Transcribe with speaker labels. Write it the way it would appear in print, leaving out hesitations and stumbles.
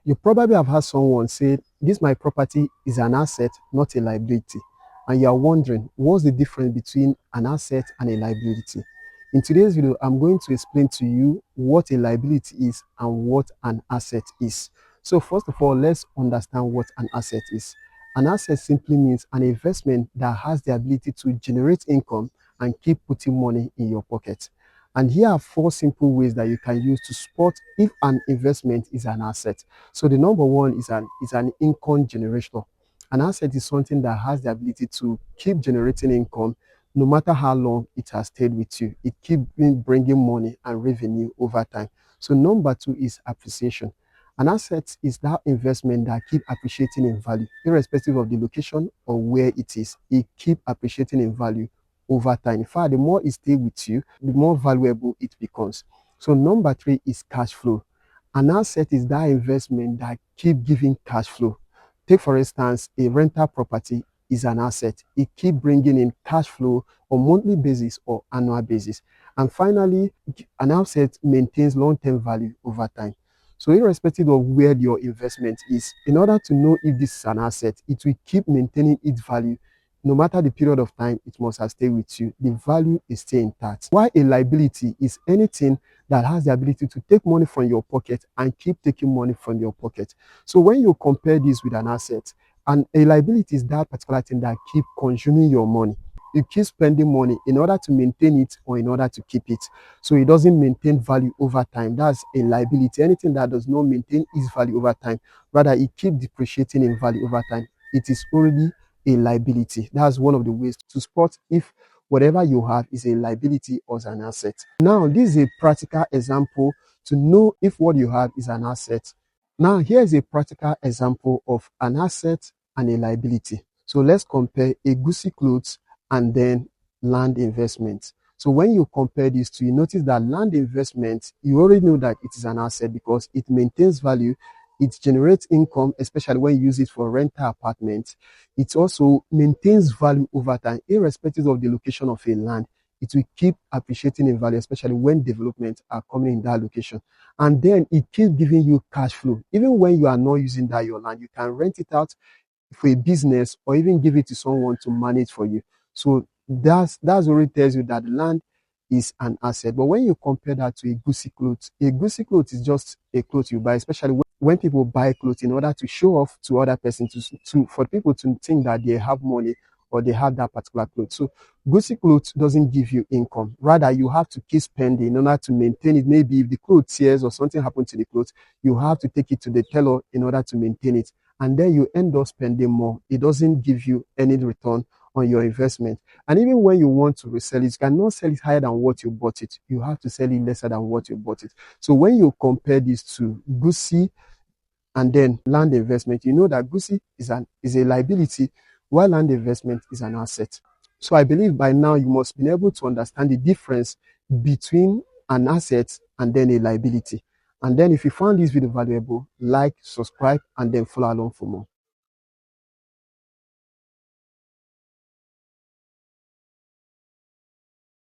Speaker 1: You probably have heard someone say, this my property is an asset, not a liability. And you are wondering, what's the difference between an asset and a liability? In today's video, I'm going to explain to you what a liability is and what an asset is. So first of all, let's understand what an asset is. An asset simply means an investment that has the ability to generate income and keep putting money in your pocket. And here are 4 simple ways that you can use to spot if an investment is an asset. So the number one is an income generator. An asset is something that has the ability to keep generating income no matter how long it has stayed with you. It keeps bringing money and revenue over time. So number 2 is appreciation. An asset is that investment that keep appreciating in value, irrespective of the location or where it is. It keep appreciating in value over time. In fact, the more it stays with you, the more valuable it becomes. So number 3 is cash flow. An asset is that investment that keep giving cash flow. Take for instance, a rental property is an asset. It keep bringing in cash flow on monthly basis or annual basis. And finally, an asset maintains long-term value over time. So irrespective of where your investment is, in order to know if this is an asset, it will keep maintaining its value. No matter the period of time it must have stayed with you, the value is still intact. Why a liability is anything that has the ability to take money from your pocket and keep taking money from your pocket. So when you compare this with an asset, and a liability is that particular thing that keep consuming your money. You keep spending money in order to maintain it or in order to keep it. So it doesn't maintain value over time. That's a liability. Anything that does not maintain its value over time, rather it keep depreciating in value over time, it is already a liability. That's one of the ways to spot if whatever you have is a liability or an asset. Now, this is a practical example to know if what you have is an asset. Now, here's a practical example of an asset and a liability. So let's compare a goosey clothes and then land investment. So when you compare these two, you notice that land investment, you already know that it is an asset because it maintains value. It generates income, especially when you use it for rental apartments. It also maintains value over time, irrespective of the location of a land. It will keep appreciating in value, especially when developments are coming in that location. And then it keeps giving you cash flow. Even when you are not using that your land, you can rent it out for a business or even give it to someone to manage for you. So that's already tells you that land is an asset. But when you compare that to a goosey cloth is just a cloth you buy, especially when people buy clothes in order to show off to other persons, for people to think that they have money or they have that particular clothes. So goosey clothes doesn't give you income. Rather, you have to keep spending in order to maintain it. Maybe if the clothes tears or something happened to the clothes, you have to take it to the tailor in order to maintain it. And then you end up spending more. It doesn't give you any return on your investment. And even when you want to resell it, you cannot sell it higher than what you bought it. You have to sell it lesser than what you bought it. So when you compare these two, goosey and then land investment, you know that goosey is a liability, while land investment is an asset. So I believe by now you must be able to understand the difference between an asset and then a liability. And then if you found this video valuable, like, subscribe, and then follow along for more.